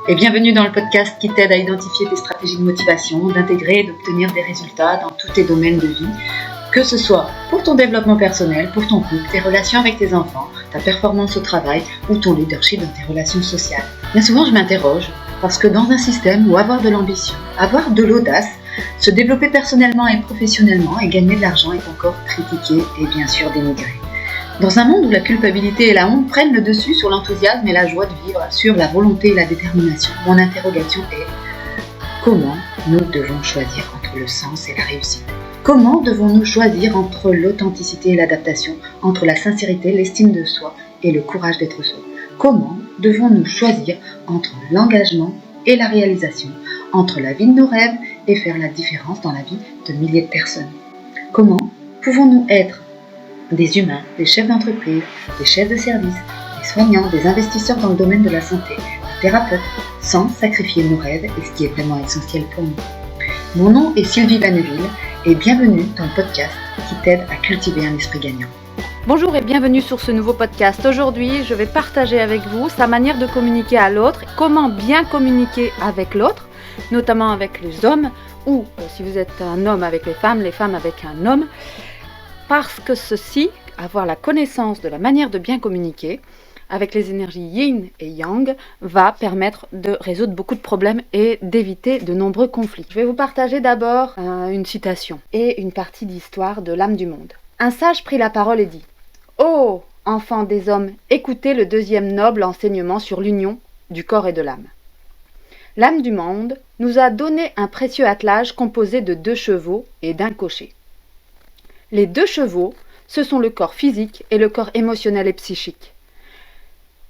Et bienvenue dans le podcast qui t'aide à identifier tes stratégies de motivation, d'intégrer et d'obtenir des résultats dans tous tes domaines de vie, que ce soit pour ton développement personnel, pour ton couple, tes relations avec tes enfants, ta performance au travail ou ton leadership dans tes relations sociales. Bien souvent, je m'interroge parce que dans un système où avoir de l'ambition, avoir de l'audace, se développer personnellement et professionnellement et gagner de l'argent est encore critiqué et bien sûr dénigré. Dans un monde où la culpabilité et la honte prennent le dessus sur l'enthousiasme et la joie de vivre, sur la volonté et la détermination, mon interrogation est comment nous devons choisir entre le sens et la réussite ? Comment devons-nous choisir entre l'authenticité et l'adaptation, entre la sincérité, l'estime de soi et le courage d'être soi ? Comment devons-nous choisir entre l'engagement et la réalisation, entre la vie de nos rêves et faire la différence dans la vie de milliers de personnes ? Comment pouvons-nous être des humains, des chefs d'entreprise, des chefs de service, des soignants, des investisseurs dans le domaine de la santé, des thérapeutes, sans sacrifier nos rêves et ce qui est vraiment essentiel pour nous. Mon nom est Sylvie Vanneville et bienvenue dans le podcast qui t'aide à cultiver un esprit gagnant. Bonjour et bienvenue sur ce nouveau podcast. Aujourd'hui, je vais partager avec vous sa manière de communiquer à l'autre, comment bien communiquer avec l'autre, notamment avec les hommes ou si vous êtes un homme avec les femmes avec un homme. Parce que ceci, avoir la connaissance de la manière de bien communiquer avec les énergies yin et yang, va permettre de résoudre beaucoup de problèmes et d'éviter de nombreux conflits. Je vais vous partager d'abord une citation et une partie d'histoire de l'âme du monde. Un sage prit la parole et dit « Ô enfants des hommes, écoutez le deuxième noble enseignement sur l'union du corps et de l'âme. L'âme du monde nous a donné un précieux attelage composé de 2 chevaux et d'un cocher. Les 2 chevaux, ce sont le corps physique et le corps émotionnel et psychique.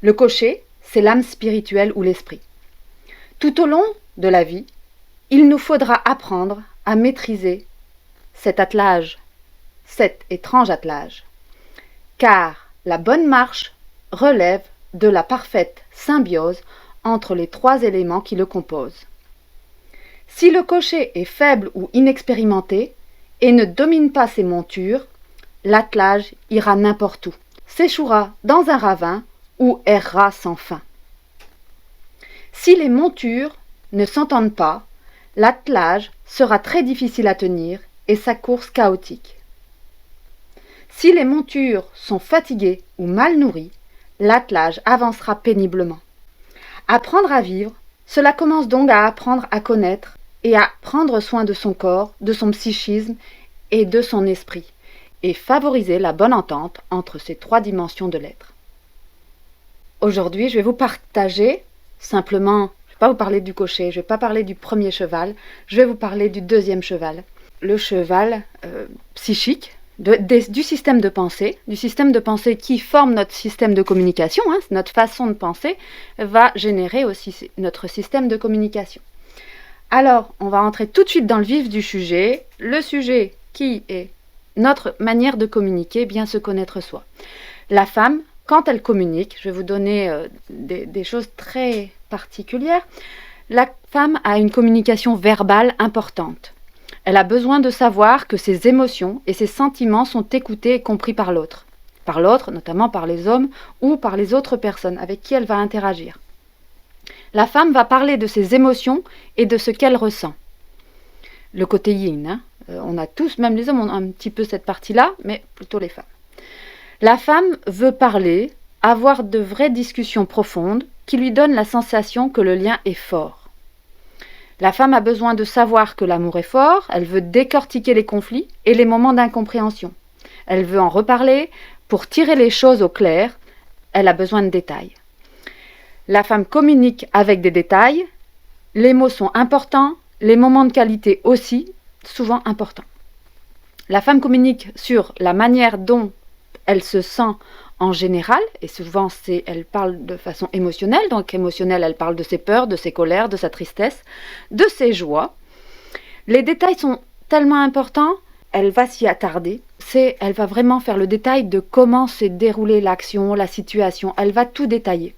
Le cocher, c'est l'âme spirituelle ou l'esprit. Tout au long de la vie, il nous faudra apprendre à maîtriser cet attelage, cet étrange attelage, car la bonne marche relève de la parfaite symbiose entre les 3 éléments qui le composent. Si le cocher est faible ou inexpérimenté, et ne domine pas ses montures, l'attelage ira n'importe où, s'échouera dans un ravin ou errera sans fin. Si les montures ne s'entendent pas, l'attelage sera très difficile à tenir et sa course chaotique. Si les montures sont fatiguées ou mal nourries, l'attelage avancera péniblement. Apprendre à vivre, cela commence donc à apprendre à connaître et à prendre soin de son corps, de son psychisme et de son esprit, et favoriser la bonne entente entre ces 3 dimensions de l'être. Aujourd'hui, je vais vous partager simplement, je ne vais pas vous parler du cocher, je ne vais pas parler du premier cheval, je vais vous parler du 2e cheval, le cheval psychique, du système de pensée qui forme notre système de communication, notre façon de penser va générer aussi notre système de communication. Alors, on va entrer tout de suite dans le vif du sujet. Le sujet qui est notre manière de communiquer, bien se connaître soi. La femme, quand elle communique, je vais vous donner des choses très particulières, la femme a une communication verbale importante. Elle a besoin de savoir que ses émotions et ses sentiments sont écoutés et compris par l'autre. Par l'autre, notamment par les hommes ou par les autres personnes avec qui elle va interagir. La femme va parler de ses émotions et de ce qu'elle ressent. Le côté yin, on a tous, même les hommes, on a un petit peu cette partie-là, mais plutôt les femmes. La femme veut parler, avoir de vraies discussions profondes qui lui donnent la sensation que le lien est fort. La femme a besoin de savoir que l'amour est fort, elle veut décortiquer les conflits et les moments d'incompréhension. Elle veut en reparler pour tirer les choses au clair, elle a besoin de détails. La femme communique avec des détails, les mots sont importants, les moments de qualité aussi, souvent importants. La femme communique sur la manière dont elle se sent en général, et souvent elle parle de façon émotionnelle, donc émotionnelle, elle parle de ses peurs, de ses colères, de sa tristesse, de ses joies. Les détails sont tellement importants, elle va s'y attarder, elle va vraiment faire le détail de comment s'est déroulée l'action, la situation, elle va tout détailler.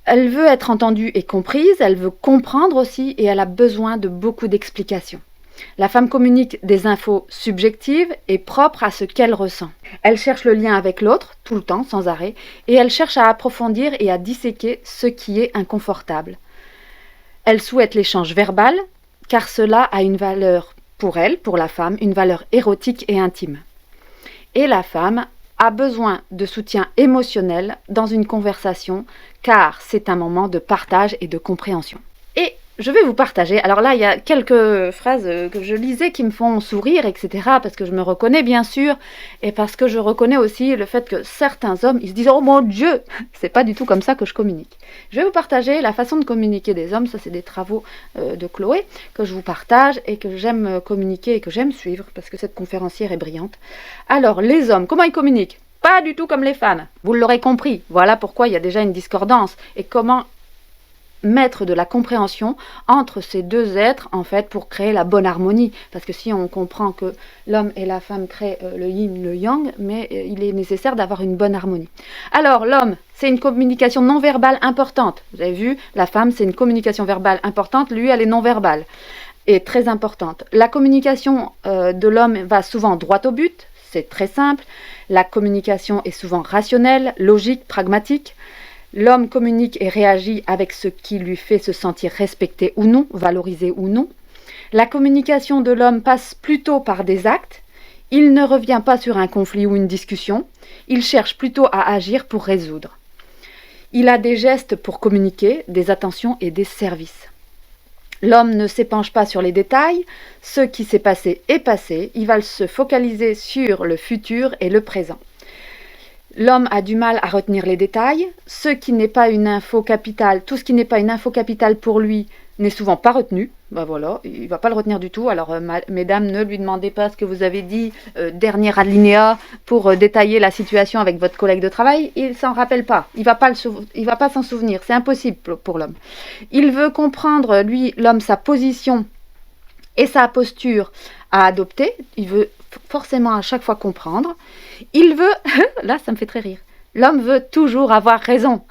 Elle veut être entendue et comprise, elle veut comprendre aussi et elle a besoin de beaucoup d'explications. La femme communique des infos subjectives et propres à ce qu'elle ressent. Elle cherche le lien avec l'autre, tout le temps, sans arrêt, et elle cherche à approfondir et à disséquer ce qui est inconfortable. Elle souhaite l'échange verbal, car cela a une valeur pour elle, pour la femme, une valeur érotique et intime. Et la femme a besoin de soutien émotionnel dans une conversation, car c'est un moment de partage et de compréhension. Et je vais vous partager, alors là il y a quelques phrases que je lisais qui me font sourire, etc. Parce que je me reconnais bien sûr, et parce que je reconnais aussi le fait que certains hommes, ils se disent « Oh mon Dieu, c'est pas du tout comme ça que je communique ». Je vais vous partager la façon de communiquer des hommes, ça c'est des travaux de Chloé, que je vous partage et que j'aime communiquer et que j'aime suivre, parce que cette conférencière est brillante. Alors les hommes, comment ils communiquent ? Pas du tout comme les femmes, vous l'aurez compris, voilà pourquoi il y a déjà une discordance, et comment mettre de la compréhension entre ces deux êtres en fait pour créer la bonne harmonie, parce que si on comprend que l'homme et la femme créent le yin, le yang, mais il est nécessaire d'avoir une bonne harmonie. Alors l'homme, c'est une communication non verbale importante, vous avez vu, la femme c'est une communication verbale importante, lui elle est non verbale et très importante. La communication de l'homme va souvent droit au but, c'est très simple, la communication est souvent rationnelle, logique, pragmatique. L'homme communique et réagit avec ce qui lui fait se sentir respecté ou non, valorisé ou non. La communication de l'homme passe plutôt par des actes. Il ne revient pas sur un conflit ou une discussion. Il cherche plutôt à agir pour résoudre. Il a des gestes pour communiquer, des attentions et des services. L'homme ne s'épanche pas sur les détails. Ce qui s'est passé est passé. Il va se focaliser sur le futur et le présent. L'homme a du mal à retenir les détails. Ce qui n'est pas une info capitale, tout ce qui n'est pas une info capitale pour lui n'est souvent pas retenu. Ben voilà, il ne va pas le retenir du tout. Alors, mesdames, ne lui demandez pas ce que vous avez dit, dernier alinéa, pour détailler la situation avec votre collègue de travail. Il ne s'en rappelle pas. Il va pas s'en souvenir. C'est impossible pour l'homme. Il veut comprendre, lui, l'homme, sa position et sa posture à adopter. Il veut forcément à chaque fois comprendre. Il veut, là ça me fait très rire, l'homme veut toujours avoir raison.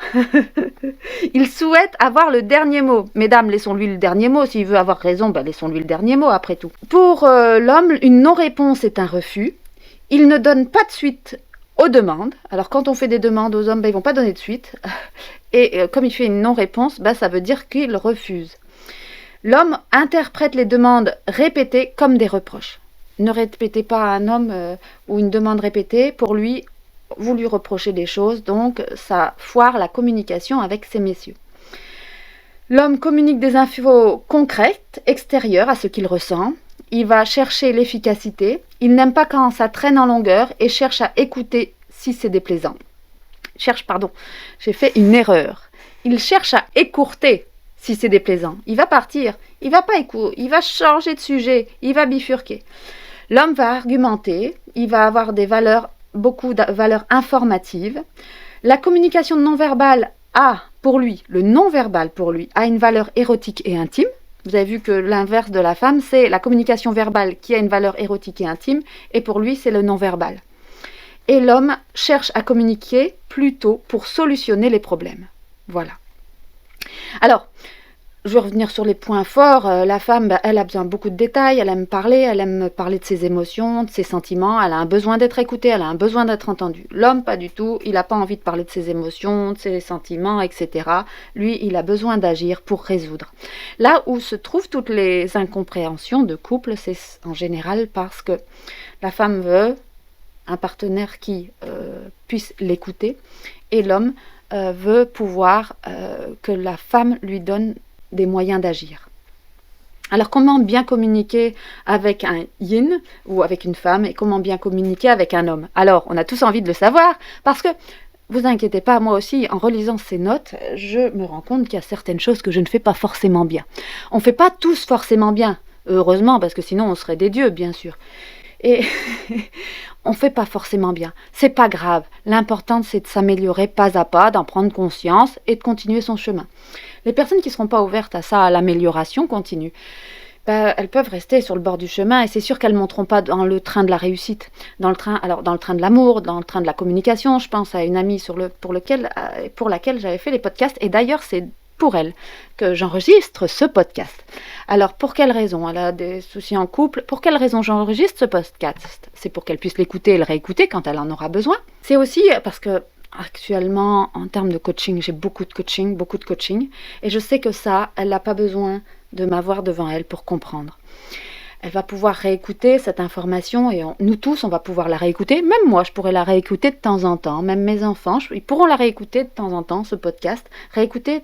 Il souhaite avoir le dernier mot. Mesdames, laissons-lui le dernier mot. S'il veut avoir raison, ben laissons-lui le dernier mot après tout. Pour l'homme, une non-réponse est un refus. Il ne donne pas de suite aux demandes. Alors quand on fait des demandes aux hommes, ben, ils ne vont pas donner de suite. Et comme il fait une non-réponse, ben, ça veut dire qu'il refuse. L'homme interprète les demandes répétées comme des reproches. Ne répétez pas à un homme ou une demande répétée. Pour lui, vous lui reprochez des choses, donc ça foire la communication avec ces messieurs. L'homme communique des infos concrètes, extérieures à ce qu'il ressent. Il va chercher l'efficacité. Il n'aime pas quand ça traîne en longueur et cherche à écouter si c'est déplaisant. J'ai fait une erreur. Il cherche à écourter si c'est déplaisant. Il va partir. Il va pas écouter. Il va changer de sujet. Il va bifurquer. L'homme va argumenter, il va avoir beaucoup de valeurs informatives. La communication non verbale le non-verbal pour lui, a une valeur érotique et intime. Vous avez vu que l'inverse de la femme, c'est la communication verbale qui a une valeur érotique et intime, et pour lui, c'est le non-verbal. Et l'homme cherche à communiquer plutôt pour solutionner les problèmes. Voilà. Alors, je vais revenir sur les points forts. La femme, elle a besoin de beaucoup de détails, elle aime parler de ses émotions, de ses sentiments, elle a un besoin d'être écoutée, elle a un besoin d'être entendue. L'homme, pas du tout, il n'a pas envie de parler de ses émotions, de ses sentiments, etc. Lui, il a besoin d'agir pour résoudre. Là où se trouvent toutes les incompréhensions de couple, c'est en général parce que la femme veut un partenaire qui puisse l'écouter et l'homme veut pouvoir que la femme lui donne des moyens d'agir. Alors comment bien communiquer avec un yin ou avec une femme et comment bien communiquer avec un homme? Alors on a tous envie de le savoir parce que vous inquiétez pas, moi aussi en relisant ces notes, je me rends compte qu'il y a certaines choses que je ne fais pas forcément bien. On ne fait pas tous forcément bien, heureusement parce que sinon on serait des dieux bien sûr. Et on ne fait pas forcément bien. C'est pas grave. L'important, c'est de s'améliorer pas à pas, d'en prendre conscience et de continuer son chemin. Les personnes qui ne seront pas ouvertes à ça, à l'amélioration continue, elles peuvent rester sur le bord du chemin et c'est sûr qu'elles ne monteront pas dans le train de la réussite, dans le train de l'amour, dans le train de la communication. Je pense à une amie pour laquelle j'avais fait les podcasts et d'ailleurs c'est pour elle que j'enregistre ce podcast. Alors pour quelle raison? Elle a des soucis en couple. Pour quelle raison j'enregistre ce podcast? C'est pour qu'elle puisse l'écouter et le réécouter quand elle en aura besoin. C'est aussi parce que actuellement, en termes de coaching, j'ai beaucoup de coaching, et je sais que ça, elle n'a pas besoin de m'avoir devant elle pour comprendre. Elle va pouvoir réécouter cette information, et nous tous, on va pouvoir la réécouter. Même moi, je pourrais la réécouter de temps en temps. Même mes enfants, ils pourront la réécouter de temps en temps, ce podcast, réécouter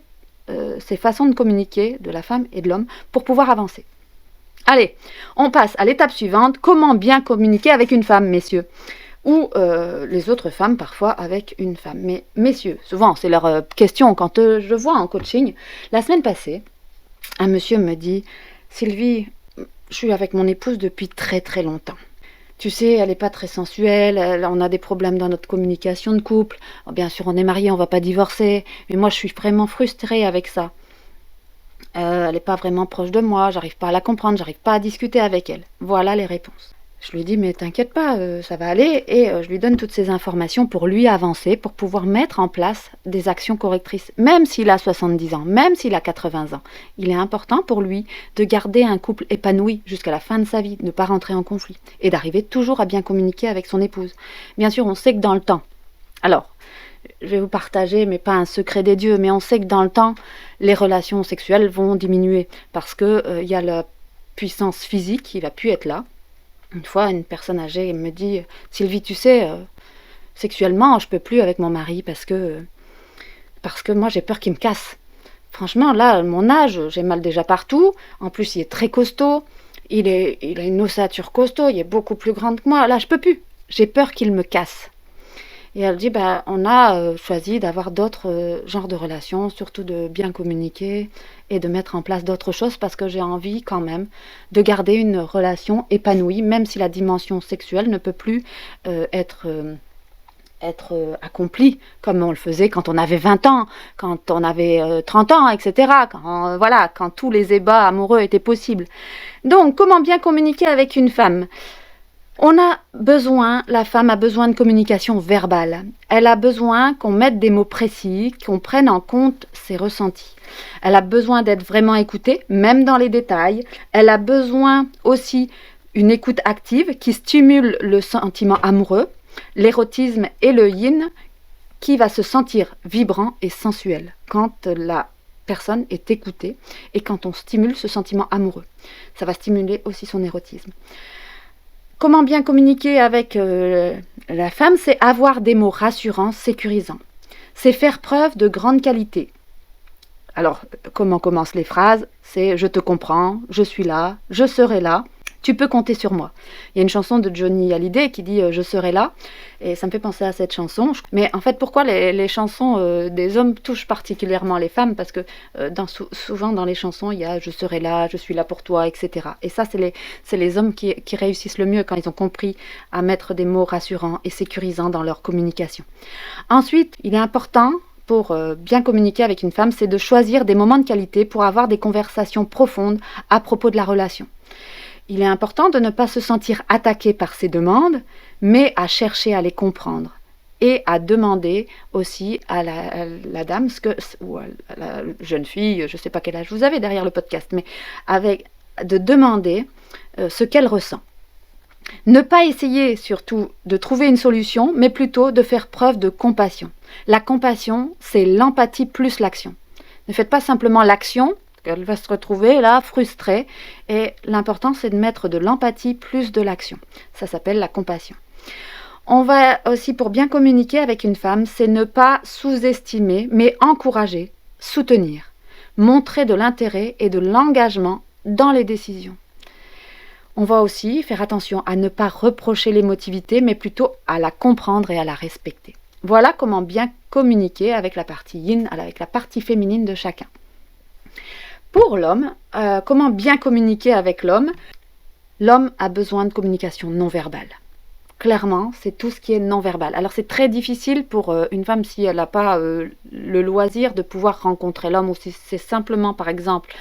ces façons de communiquer de la femme et de l'homme pour pouvoir avancer. Allez, on passe à l'étape suivante. Comment bien communiquer avec une femme, messieurs ? Ou les autres femmes parfois avec une femme. Mais messieurs, souvent c'est leur question quand je vois en coaching. La semaine passée, un monsieur me dit « Sylvie, je suis avec mon épouse depuis très très longtemps. Tu sais, elle n'est pas très sensuelle, on a des problèmes dans notre communication de couple. Bien sûr, on est mariés, on ne va pas divorcer, mais moi je suis vraiment frustrée avec ça. Elle n'est pas vraiment proche de moi, j'arrive pas à la comprendre, j'arrive pas à discuter avec elle. » Voilà les réponses. Je lui dis, mais t'inquiète pas, ça va aller, et je lui donne toutes ces informations pour lui avancer, pour pouvoir mettre en place des actions correctrices, même s'il a 70 ans, même s'il a 80 ans. Il est important pour lui de garder un couple épanoui jusqu'à la fin de sa vie, de ne pas rentrer en conflit, et d'arriver toujours à bien communiquer avec son épouse. Bien sûr, on sait que dans le temps, alors, je vais vous partager, mais pas un secret des dieux, mais on sait que dans le temps, les relations sexuelles vont diminuer, parce que y a la puissance physique qui va plus être là. Une fois, une personne âgée me dit « Sylvie, tu sais, sexuellement, je peux plus avec mon mari parce que moi, j'ai peur qu'il me casse. Franchement, là, à mon âge, j'ai mal déjà partout. En plus, il est très costaud. Il a une ossature costaud. Il est beaucoup plus grand que moi. Là, je peux plus. J'ai peur qu'il me casse. » Et elle dit, on a choisi d'avoir d'autres genres de relations, surtout de bien communiquer et de mettre en place d'autres choses parce que j'ai envie quand même de garder une relation épanouie, même si la dimension sexuelle ne peut plus être accomplie comme on le faisait quand on avait 20 ans, quand on avait 30 ans, etc. Quand tous les ébats amoureux étaient possibles. Donc, comment bien communiquer avec une femme ? La femme a besoin de communication verbale. Elle a besoin qu'on mette des mots précis, qu'on prenne en compte ses ressentis. Elle a besoin d'être vraiment écoutée, même dans les détails. Elle a besoin aussi d'une écoute active qui stimule le sentiment amoureux, l'érotisme et le yin, qui va se sentir vibrant et sensuel quand la personne est écoutée et quand on stimule ce sentiment amoureux. Ça va stimuler aussi son érotisme. Comment bien communiquer avec la femme ? C'est avoir des mots rassurants, sécurisants. C'est faire preuve de grande qualité. Alors, comment commencent les phrases ? C'est « je te comprends, je suis là, je serai là, tu peux compter sur moi ». Il y a une chanson de Johnny Hallyday qui dit « je serai là ». Et ça me fait penser à cette chanson. Mais en fait, pourquoi les chansons des hommes touchent particulièrement les femmes ? Parce que souvent dans les chansons, il y a « je serai là, je suis là pour toi », etc. Et ça, c'est les hommes qui réussissent le mieux quand ils ont compris à mettre des mots rassurants et sécurisants dans leur communication. Ensuite, il est important pour bien communiquer avec une femme, c'est de choisir des moments de qualité pour avoir des conversations profondes à propos de la relation. Il est important de ne pas se sentir attaqué par ses demandes, mais à chercher à les comprendre et à demander aussi à la dame, ou à la jeune fille, je ne sais pas quel âge vous avez derrière le podcast, mais de demander ce qu'elle ressent. Ne pas essayer surtout de trouver une solution, mais plutôt de faire preuve de compassion. La compassion, c'est l'empathie plus l'action. Ne faites pas simplement l'action, elle va se retrouver là, frustrée, et l'important c'est de mettre de l'empathie plus de l'action. Ça s'appelle la compassion. On va aussi, pour bien communiquer avec une femme, c'est ne pas sous-estimer, mais encourager, soutenir, montrer de l'intérêt et de l'engagement dans les décisions. On va aussi faire attention à ne pas reprocher l'émotivité, mais plutôt à la comprendre et à la respecter. Voilà comment bien communiquer avec la partie yin, avec la partie féminine de chacun. Pour l'homme, comment bien communiquer avec l'homme ? L'homme a besoin de communication non verbale. Clairement, c'est tout ce qui est non verbal. Alors c'est très difficile pour une femme si elle n'a pas le loisir de pouvoir rencontrer l'homme, ou si c'est simplement, par exemple,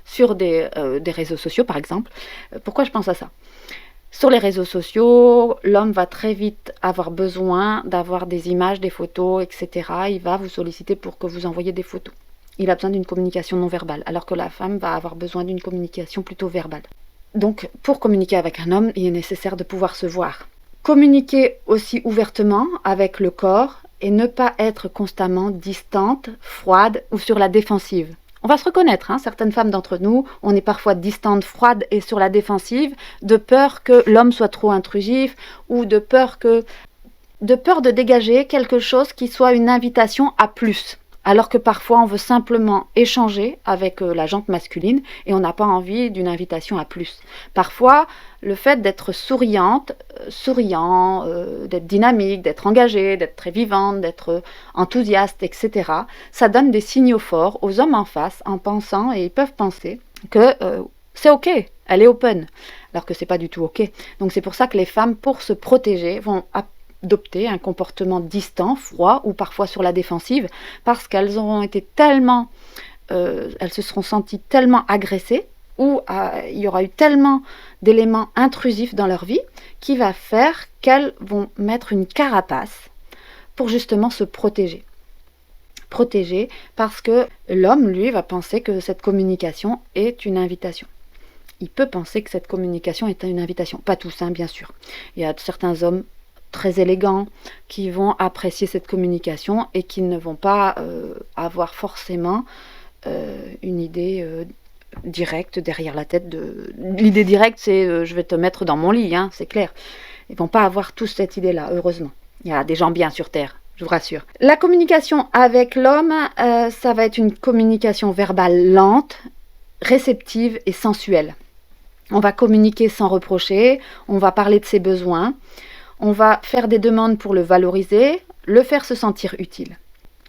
sur des réseaux sociaux, par exemple. Pourquoi je pense à ça ? Sur les réseaux sociaux, l'homme va très vite avoir besoin d'avoir des images, des photos, etc. Il va vous solliciter pour que vous envoyiez des photos. Il a besoin d'une communication non verbale, alors que la femme va avoir besoin d'une communication plutôt verbale. Donc, pour communiquer avec un homme, il est nécessaire de pouvoir se voir. Communiquer aussi ouvertement avec le corps et ne pas être constamment distante, froide ou sur la défensive. On va se reconnaître, certaines femmes d'entre nous, on est parfois distante, froide et sur la défensive, de peur que l'homme soit trop intrusif ou de peur de dégager quelque chose qui soit une invitation à plus. Alors que parfois on veut simplement échanger avec la jante masculine et on n'a pas envie d'une invitation à plus. Parfois, le fait d'être souriant, d'être dynamique, d'être engagé, d'être très vivante, d'être enthousiaste, etc., ça donne des signaux forts aux hommes en face en pensant, et ils peuvent penser que c'est ok, elle est open, alors que c'est pas du tout ok. Donc c'est pour ça que les femmes, pour se protéger, vont adopter un comportement distant, froid ou parfois sur la défensive parce qu'elles auront été tellement, elles se seront senties tellement agressées ou il y aura eu tellement d'éléments intrusifs dans leur vie qui va faire qu'elles vont mettre une carapace pour justement se protéger. Protéger parce que l'homme, lui, va penser que cette communication est une invitation. Il peut penser que cette communication est une invitation. Pas tous, bien sûr. Il y a certains hommes très élégants, qui vont apprécier cette communication et qui ne vont pas avoir forcément une idée directe derrière la tête. L'idée directe, c'est je vais te mettre dans mon lit, c'est clair. Ils ne vont pas avoir tous cette idée-là, heureusement. Il y a des gens bien sur Terre, je vous rassure. La communication avec l'homme, ça va être une communication verbale lente, réceptive et sensuelle. On va communiquer sans reprocher, on va parler de ses besoins, on va faire des demandes pour le valoriser, le faire se sentir utile.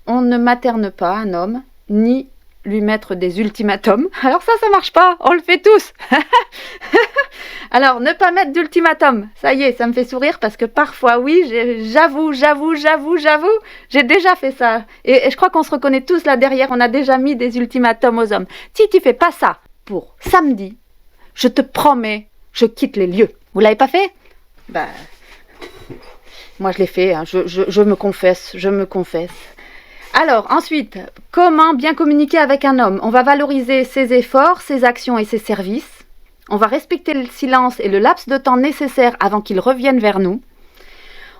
On ne materne pas un homme, ni lui mettre des ultimatums. Alors ça marche pas, on le fait tous. Alors, ne pas mettre d'ultimatum. Ça y est, ça me fait sourire parce que parfois, oui, j'avoue, j'ai déjà fait ça. Et je crois qu'on se reconnaît tous là derrière, on a déjà mis des ultimatums aux hommes. Si tu fais pas ça pour samedi, je te promets, je quitte les lieux. Vous l'avez pas fait ? Moi, je l'ai fait, je me confesse. Alors, ensuite, comment bien communiquer avec un homme ? On va valoriser ses efforts, ses actions et ses services. On va respecter le silence et le laps de temps nécessaire avant qu'il revienne vers nous.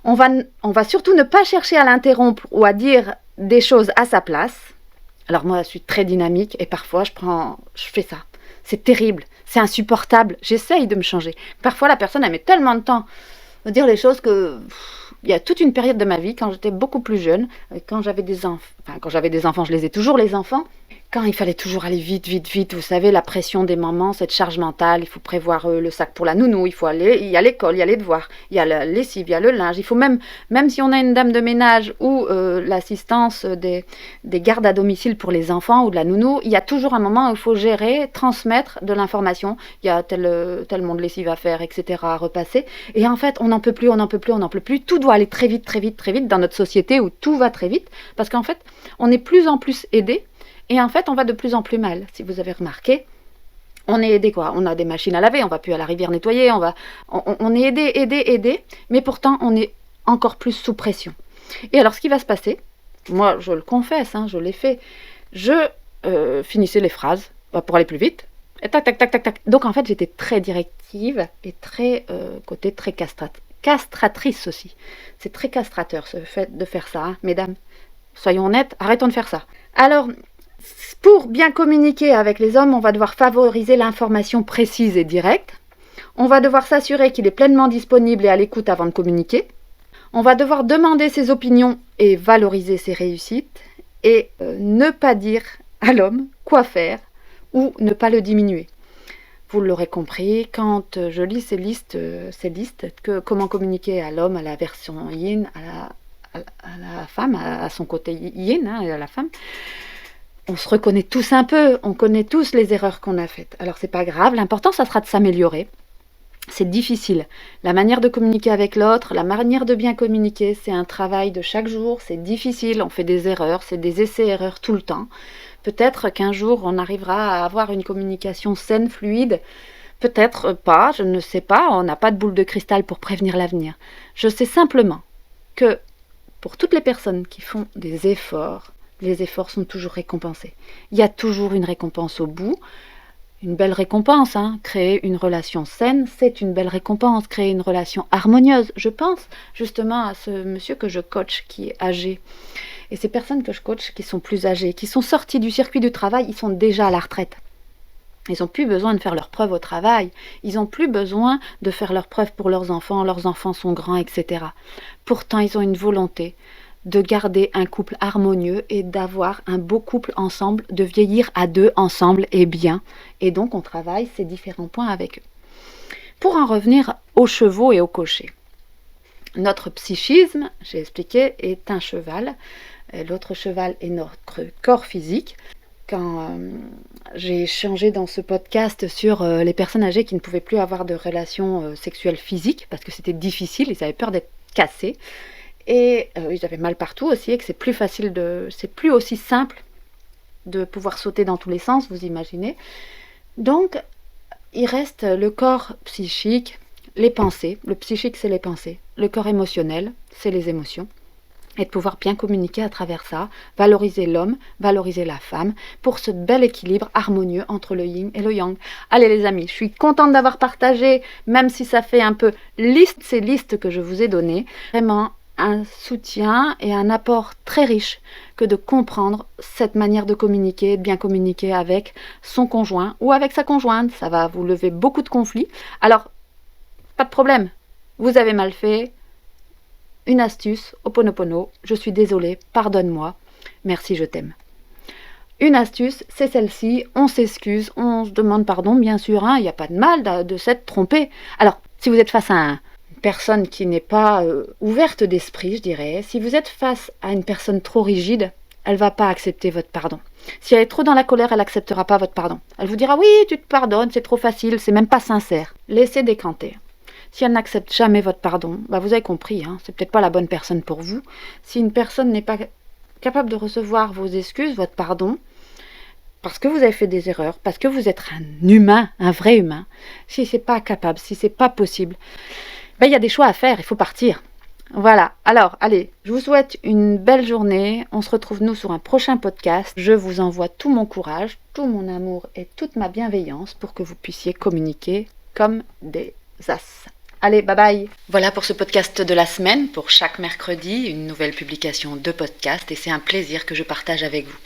On va surtout ne pas chercher à l'interrompre ou à dire des choses à sa place. Alors moi, je suis très dynamique et parfois, je fais ça. C'est terrible, c'est insupportable. J'essaye de me changer. Parfois, la personne, elle met tellement de temps à dire les choses que... Il y a toute une période de ma vie, quand j'étais beaucoup plus jeune, quand j'avais des enfants, je les ai toujours les enfants, quand il fallait toujours aller vite, vous savez, la pression des mamans, cette charge mentale, il faut prévoir le sac pour la nounou, il y a l'école, il y a les devoirs, il y a la lessive, il y a le linge, il faut même si on a une dame de ménage ou l'assistance des gardes à domicile pour les enfants ou de la nounou, il y a toujours un moment où il faut gérer, transmettre de l'information, il y a tellement de lessive à faire, etc., à repasser, et en fait, on n'en peut plus, tout doit aller très vite dans notre société où tout va très vite, parce qu'en fait, on est plus en plus aidé. Et en fait, on va de plus en plus mal. Si vous avez remarqué, on est aidé quoi. On a des machines à laver, on va plus à la rivière nettoyer, on est aidé, mais pourtant on est encore plus sous pression. Et alors, ce qui va se passer, moi je le confesse, je l'ai fait, je finissais les phrases pour aller plus vite, et tac. Donc en fait, j'étais très directive et très côté très castratrice aussi. C'est très castrateur ce fait de faire ça, mesdames. Soyons honnêtes, arrêtons de faire ça. Alors, pour bien communiquer avec les hommes, on va devoir favoriser l'information précise et directe. On va devoir s'assurer qu'il est pleinement disponible et à l'écoute avant de communiquer. On va devoir demander ses opinions et valoriser ses réussites. Et ne pas dire à l'homme quoi faire ou ne pas le diminuer. Vous l'aurez compris, quand je lis ces listes, comment communiquer à l'homme, à la version yin, à la femme, à son côté yin, à la femme, on se reconnaît tous un peu, on connaît tous les erreurs qu'on a faites. Alors c'est pas grave, l'important ça sera de s'améliorer. C'est difficile. La manière de communiquer avec l'autre, la manière de bien communiquer, c'est un travail de chaque jour, c'est difficile, on fait des erreurs, c'est des essais-erreurs tout le temps. Peut-être qu'un jour on arrivera à avoir une communication saine, fluide, peut-être pas, je ne sais pas, on n'a pas de boule de cristal pour prévenir l'avenir. Je sais simplement que pour toutes les personnes qui font des efforts, les efforts sont toujours récompensés. Il y a toujours une récompense au bout. une belle récompense. Créer une relation saine, c'est une belle récompense. Créer une relation harmonieuse. Je pense justement à ce monsieur que je coach qui est âgé. Et ces personnes que je coach qui sont plus âgées, qui sont sorties du circuit du travail, ils sont déjà à la retraite. Ils n'ont plus besoin de faire leurs preuves au travail. Ils n'ont plus besoin de faire leurs preuves pour leurs enfants sont grands, etc. Pourtant, ils ont une volonté de garder un couple harmonieux et d'avoir un beau couple ensemble, de vieillir à deux ensemble et bien. Et donc, on travaille ces différents points avec eux. Pour en revenir aux chevaux et aux cochers. Notre psychisme, j'ai expliqué, est un cheval. L'autre cheval est notre corps physique. Quand j'ai échangé dans ce podcast sur les personnes âgées qui ne pouvaient plus avoir de relations sexuelles physiques, parce que c'était difficile, ils avaient peur d'être cassés, et ils avaient mal partout aussi, et que c'est plus aussi simple de pouvoir sauter dans tous les sens, vous imaginez. Donc, il reste le corps psychique, les pensées. Le psychique, c'est les pensées. Le corps émotionnel, c'est les émotions. Et de pouvoir bien communiquer à travers ça, valoriser l'homme, valoriser la femme, pour ce bel équilibre harmonieux entre le yin et le yang. Allez les amis, je suis contente d'avoir partagé, même si ça fait un peu ces listes que je vous ai données, vraiment un soutien et un apport très riche que de comprendre cette manière de communiquer, de bien communiquer avec son conjoint ou avec sa conjointe. Ça va vous lever beaucoup de conflits. Alors, pas de problème, vous avez mal fait. Une astuce, Ho'oponopono, je suis désolée, pardonne-moi, merci, je t'aime. Une astuce, c'est celle-ci, on s'excuse, on se demande pardon, bien sûr, il n'y a pas de mal de s'être trompé. Alors, si vous êtes face à une personne qui n'est pas ouverte d'esprit, je dirais, si vous êtes face à une personne trop rigide, elle ne va pas accepter votre pardon. Si elle est trop dans la colère, elle n'acceptera pas votre pardon. Elle vous dira, oui, tu te pardonnes, c'est trop facile, c'est même pas sincère. Laissez décanter. Si elle n'accepte jamais votre pardon, vous avez compris, c'est peut-être pas la bonne personne pour vous. Si une personne n'est pas capable de recevoir vos excuses, votre pardon, parce que vous avez fait des erreurs, parce que vous êtes un humain, un vrai humain, si c'est pas capable, si c'est pas possible, il y a des choix à faire, il faut partir. Voilà, alors allez, je vous souhaite une belle journée, on se retrouve nous sur un prochain podcast, je vous envoie tout mon courage, tout mon amour et toute ma bienveillance pour que vous puissiez communiquer comme des as. Allez, bye bye. Voilà pour ce podcast de la semaine. Pour chaque mercredi, une nouvelle publication de podcast et c'est un plaisir que je partage avec vous.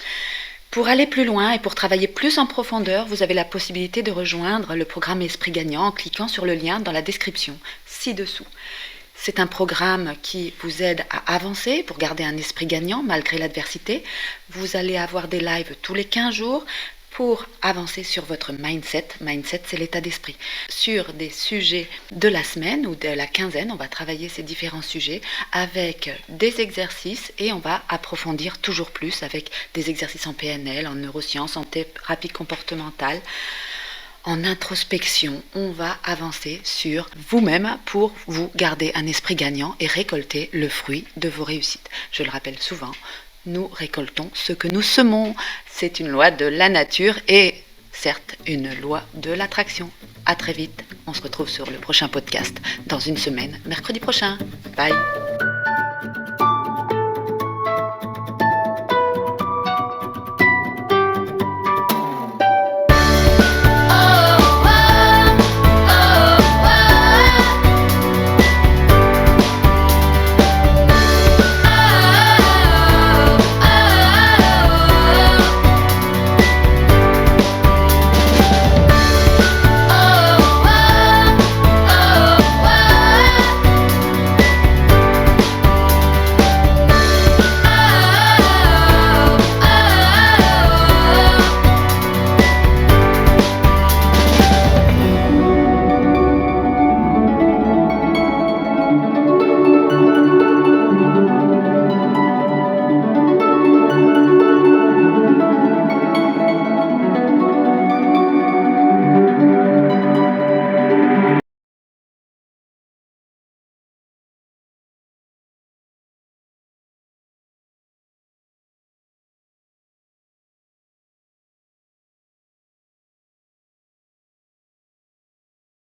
Pour aller plus loin et pour travailler plus en profondeur, vous avez la possibilité de rejoindre le programme Esprit Gagnant en cliquant sur le lien dans la description, ci-dessous. C'est un programme qui vous aide à avancer pour garder un esprit gagnant malgré l'adversité. Vous allez avoir des lives tous les 15 jours pour avancer sur votre mindset. Mindset, c'est l'état d'esprit. Sur des sujets de la semaine ou de la quinzaine, on va travailler ces différents sujets avec des exercices et on va approfondir toujours plus avec des exercices en PNL, en neurosciences, en thérapie comportementale, en introspection. On va avancer sur vous-même pour vous garder un esprit gagnant et récolter le fruit de vos réussites. Je le rappelle souvent, nous récoltons ce que nous semons. C'est une loi de la nature et certes une loi de l'attraction. À très vite. On se retrouve sur le prochain podcast dans une semaine, mercredi prochain. Bye.